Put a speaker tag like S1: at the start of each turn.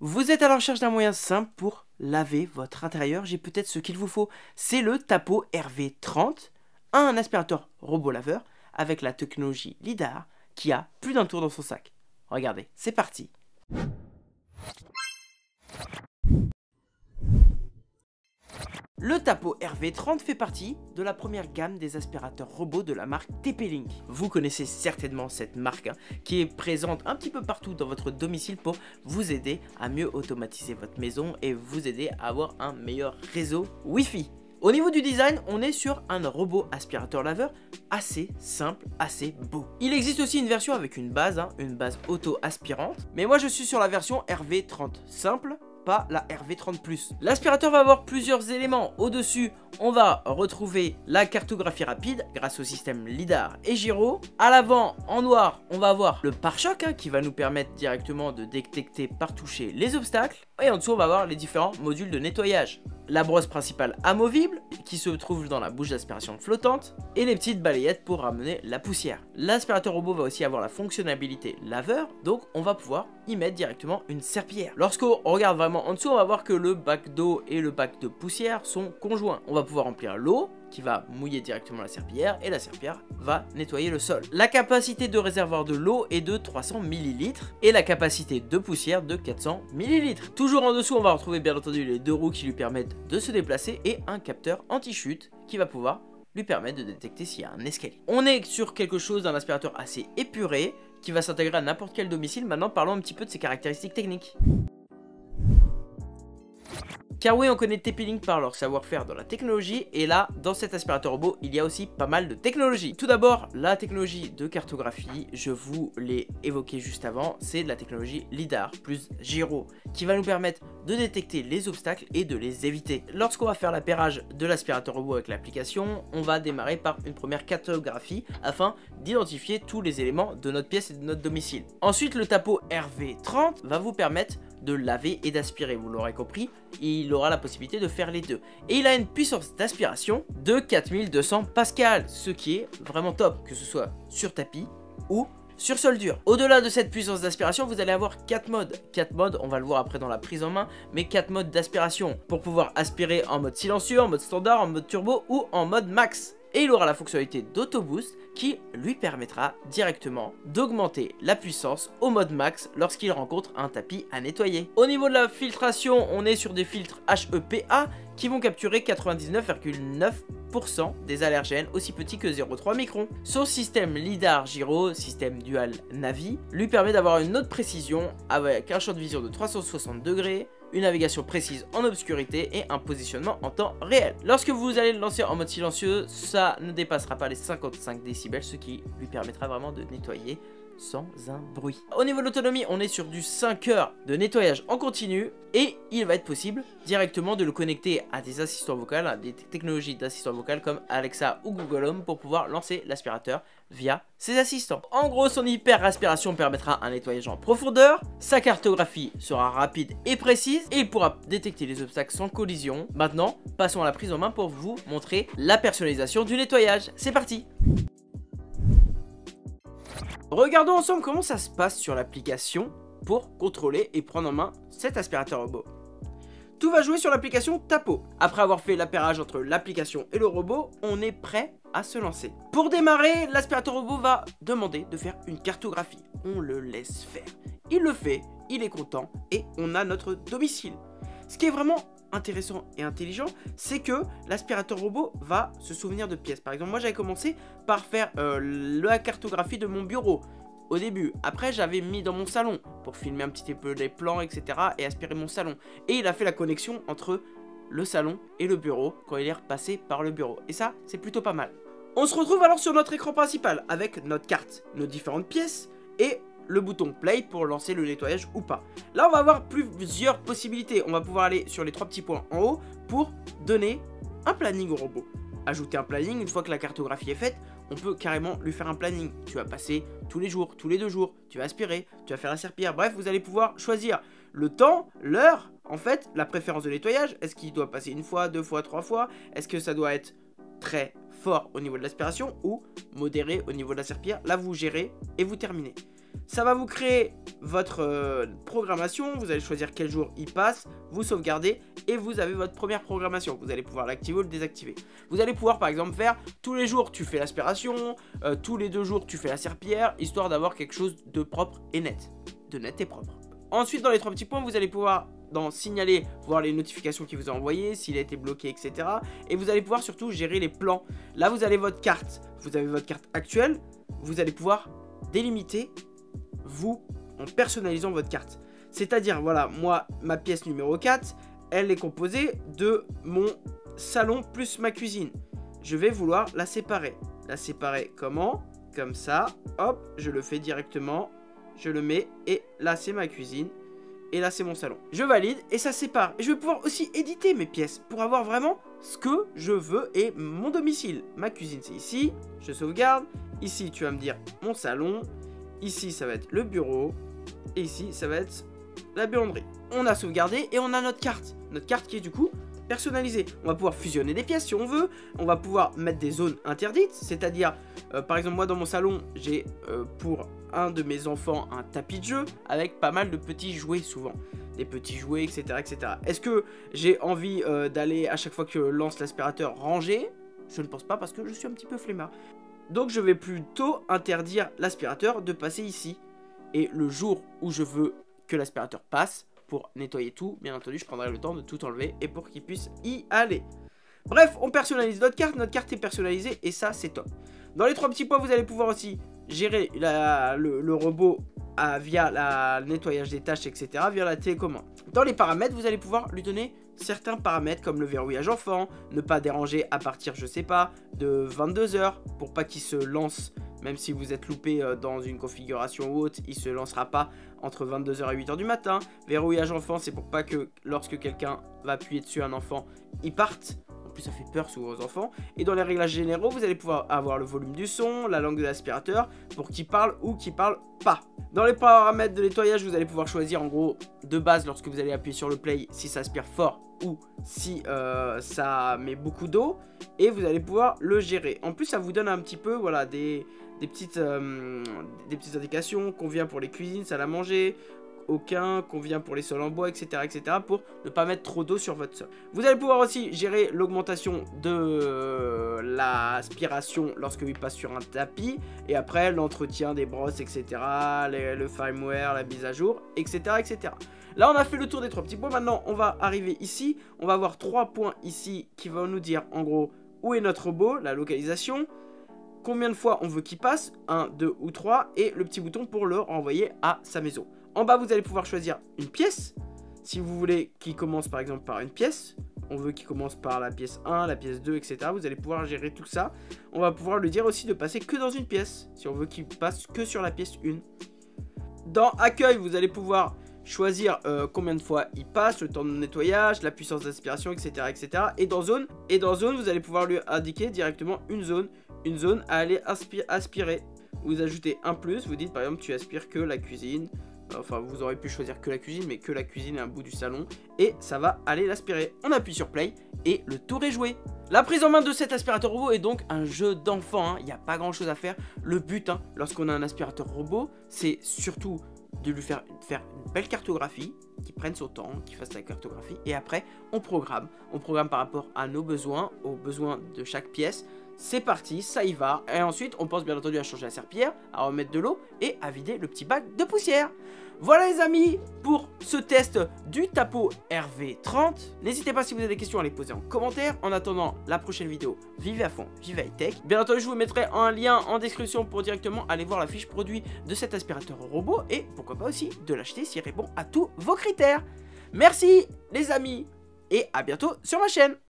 S1: Vous êtes à la recherche d'un moyen simple pour laver votre intérieur. J'ai peut-être ce qu'il vous faut. C'est le Tapo RV30, un aspirateur robot laveur avec la technologie LIDAR qui a plus d'un tour dans son sac. Regardez, c'est parti. Le Tapo RV30 fait partie de la première gamme des aspirateurs robots de la marque TP-Link. Vous connaissez certainement cette marque qui est présente un petit peu partout dans votre domicile pour vous aider à mieux automatiser votre maison et vous aider à avoir un meilleur réseau Wi-Fi. Au niveau du design, on est sur un robot aspirateur laveur assez simple, assez beau. Il existe aussi une version avec une base auto-aspirante, mais moi je suis sur la version RV30 simple, pas la RV30+. L'aspirateur va avoir plusieurs éléments. Au-dessus, on va retrouver la cartographie rapide grâce au système LIDAR et gyro. À l'avant, en noir, on va avoir le pare-choc qui va nous permettre directement de détecter par toucher les obstacles. Et en dessous, on va avoir les différents modules de nettoyage. La brosse principale amovible qui se trouve dans la bouche d'aspiration flottante et les petites balayettes pour ramener la poussière. L'aspirateur robot va aussi avoir la fonctionnalité laveur, donc on va pouvoir y mettre directement une serpillière. Lorsqu'on regarde vraiment en dessous, on va voir que le bac d'eau et le bac de poussière sont conjoints. On va pouvoir remplir l'eau qui va mouiller directement la serpillière et la serpillière va nettoyer le sol. La capacité de réservoir de l'eau est de 300 ml et la capacité de poussière de 400 ml. Toujours en dessous, on va retrouver bien entendu les deux roues qui lui permettent de se déplacer et un capteur anti-chute qui va pouvoir lui permettre de détecter s'il y a un escalier. On est sur quelque chose d'un aspirateur assez épuré qui va s'intégrer à n'importe quel domicile. Maintenant, parlons un petit peu de ses caractéristiques techniques. Car oui, on connaît TP-Link par leur savoir-faire dans la technologie, et là, dans cet aspirateur robot, il y a aussi pas mal de technologies. Tout d'abord, la technologie de cartographie, je vous l'ai évoqué juste avant, c'est de la technologie LIDAR plus gyro, qui va nous permettre de détecter les obstacles et de les éviter. Lorsqu'on va faire l'appairage de l'aspirateur robot avec l'application, on va démarrer par une première cartographie afin d'identifier tous les éléments de notre pièce et de notre domicile. Ensuite, le Tapo RV30 va vous permettre de laver et d'aspirer, vous l'aurez compris, il aura la possibilité de faire les deux. Et il a une puissance d'aspiration de 4200 pascal, ce qui est vraiment top, que ce soit sur tapis ou sur sol dur. Au-delà de cette puissance d'aspiration, vous allez avoir 4 modes. 4 modes, on va le voir après dans la prise en main, mais 4 modes d'aspiration pour pouvoir aspirer en mode silencieux, en mode standard, en mode turbo ou en mode max. Et il aura la fonctionnalité d'auto-boost qui lui permettra directement d'augmenter la puissance au mode max lorsqu'il rencontre un tapis à nettoyer. Au niveau de la filtration, on est sur des filtres HEPA qui vont capturer 99,9% des allergènes aussi petits que 0,3 microns. Son système LIDAR gyro, système dual Navi, lui permet d'avoir une haute précision avec un champ de vision de 360 degrés, une navigation précise en obscurité et un positionnement en temps réel. Lorsque vous allez le lancer en mode silencieux, ça ne dépassera pas les 55 décibels, ce qui lui permettra vraiment de nettoyer sans un bruit. Au niveau de l'autonomie, on est sur du 5 heures de nettoyage en continu et il va être possible directement de le connecter à des assistants vocaux, à des technologies d'assistants vocaux comme Alexa ou Google Home pour pouvoir lancer l'aspirateur via ses assistants. En gros, son hyper aspiration permettra un nettoyage en profondeur, sa cartographie sera rapide et précise et il pourra détecter les obstacles sans collision. Maintenant, passons à la prise en main pour vous montrer la personnalisation du nettoyage. C'est parti! Regardons ensemble comment ça se passe sur l'application pour contrôler et prendre en main cet aspirateur robot. Tout va jouer sur l'application Tapo. Après avoir fait l'appairage entre l'application et le robot, on est prêt à se lancer. Pour démarrer, l'aspirateur robot va demander de faire une cartographie. On le laisse faire. Il le fait, il est content et on a notre domicile. Ce qui est vraiment intéressant et intelligent, c'est que l'aspirateur robot va se souvenir de pièces. Par exemple, moi j'avais commencé par faire la cartographie de mon bureau au début. Après, j'avais mis dans mon salon pour filmer un petit peu les plans, etc. et aspirer mon salon. Et il a fait la connexion entre le salon et le bureau quand il est repassé par le bureau. Et ça, c'est plutôt pas mal. On se retrouve alors sur notre écran principal avec notre carte, nos différentes pièces et le bouton play pour lancer le nettoyage ou pas. Là, on va avoir plusieurs possibilités. On va pouvoir aller sur les 3 petits points en haut pour donner un planning au robot. Ajouter un planning, une fois que la cartographie est faite, on peut carrément lui faire un planning. Tu vas passer tous les jours, tous les 2 jours, tu vas aspirer, tu vas faire la serpillière. Bref, vous allez pouvoir choisir le temps, l'heure, en fait, la préférence de nettoyage. Est-ce qu'il doit passer 1 fois, 2 fois, 3 fois? Est-ce que ça doit être très fort au niveau de l'aspiration ou modéré au niveau de la serpillière? Là, vous gérez et vous terminez. Ça va vous créer votre programmation, vous allez choisir quel jour il passe, vous sauvegardez et vous avez votre première programmation. Vous allez pouvoir l'activer ou le désactiver. Vous allez pouvoir par exemple faire tous les jours tu fais l'aspiration, tous les 2 jours tu fais la serpillière, histoire d'avoir quelque chose de propre et net. De net et propre. Ensuite dans les 3 petits points vous allez pouvoir dans signaler, voir les notifications qu'il vous a envoyées, s'il a été bloqué, etc. Et vous allez pouvoir surtout gérer les plans. Là vous avez votre carte, actuelle, vous allez pouvoir délimiter vous en personnalisant votre carte. C'est-à-dire, voilà, moi, ma pièce numéro 4, elle est composée de mon salon plus ma cuisine. Je vais vouloir la séparer. La séparer comment? Comme ça, hop, je le fais directement, je le mets, et là c'est ma cuisine, et là c'est mon salon. Je valide, et ça sépare. Et je vais pouvoir aussi éditer mes pièces, pour avoir vraiment ce que je veux, et mon domicile. Ma cuisine c'est ici, je sauvegarde, ici tu vas me dire mon salon, ici ça va être le bureau, et ici ça va être la buanderie. On a sauvegardé et on a notre carte qui est du coup personnalisée. On va pouvoir fusionner des pièces si on veut, on va pouvoir mettre des zones interdites, c'est-à-dire par exemple moi dans mon salon j'ai pour un de mes enfants un tapis de jeu avec pas mal de petits jouets souvent. Des petits jouets, etc. etc. Est-ce que j'ai envie d'aller à chaque fois que lance l'aspirateur ranger? Je ne pense pas parce que je suis un petit peu flemmard. Donc je vais plutôt interdire l'aspirateur de passer ici. Et le jour où je veux que l'aspirateur passe, pour nettoyer tout, bien entendu je prendrai le temps de tout enlever et pour qu'il puisse y aller. Bref, on personnalise notre carte est personnalisée et ça c'est top. Dans les 3 petits points vous allez pouvoir aussi gérer le robot via le nettoyage des tâches, etc. via la télécommande. Dans les paramètres vous allez pouvoir lui donner certains paramètres comme le verrouillage enfant, ne pas déranger à partir, je sais pas, de 22 h pour pas qu'il se lance, même si vous êtes loupé dans une configuration ou autre, il se lancera pas entre 22 h et 8 h du matin. Verrouillage enfant, c'est pour pas que lorsque quelqu'un va appuyer dessus un enfant, il parte. En plus ça fait peur souvent aux enfants. Et dans les réglages généraux, vous allez pouvoir avoir le volume du son, la langue de l'aspirateur, pour qu'il parle ou qu'il parle pas. Dans les paramètres de nettoyage, vous allez pouvoir choisir en gros de base lorsque vous allez appuyer sur le play si ça aspire fort ou si ça met beaucoup d'eau, et vous allez pouvoir le gérer. En plus ça vous donne un petit peu voilà des petites indications, convient pour les cuisines, salle à manger, aucun, convient pour les sols en bois, etc. etc. pour ne pas mettre trop d'eau sur votre sol. Vous allez pouvoir aussi gérer l'augmentation de l'aspiration lorsque il passe sur un tapis, et après l'entretien des brosses, etc. le firmware, la mise à jour, etc. etc. Là on a fait le tour des 3 petits points. Maintenant on va arriver ici, on va avoir 3 points ici qui vont nous dire en gros où est notre robot, la localisation, combien de fois on veut qu'il passe, 1, 2 ou 3, et le petit bouton pour le renvoyer à sa maison. En bas vous allez pouvoir choisir une pièce, si vous voulez qu'il commence par exemple par une pièce, on veut qu'il commence par la pièce 1, la pièce 2, etc. Vous allez pouvoir gérer tout ça. On va pouvoir lui dire aussi de passer que dans une pièce, si on veut qu'il passe que sur la pièce 1. Dans accueil vous allez pouvoir choisir combien de fois il passe, le temps de nettoyage, la puissance d'aspiration, etc., etc. Et dans zone, vous allez pouvoir lui indiquer directement une zone à aller aspirer. Vous ajoutez un plus, vous dites par exemple tu aspires que la cuisine. Enfin vous aurez pu choisir que la cuisine, mais que la cuisine est un bout du salon, et ça va aller l'aspirer. On appuie sur play et le tour est joué. La prise en main de cet aspirateur robot est donc un jeu d'enfant, il n'y a pas grand chose à faire. Le but lorsqu'on a un aspirateur robot, c'est surtout de lui faire une belle cartographie, qu'il prenne son temps, qu'il fasse la cartographie, et après on programme par rapport à nos besoins, aux besoins de chaque pièce. C'est parti, ça y va, et ensuite on pense bien entendu à changer la serpillière, à remettre de l'eau et à vider le petit bac de poussière. Voilà les amis pour ce test du Tapo RV30. N'hésitez pas si vous avez des questions à les poser en commentaire. En attendant la prochaine vidéo, vivez à fond, vivez high tech. Bien entendu je vous mettrai un lien en description pour directement aller voir la fiche produit de cet aspirateur robot, et pourquoi pas aussi de l'acheter s'il répond à tous vos critères. Merci les amis et à bientôt sur ma chaîne.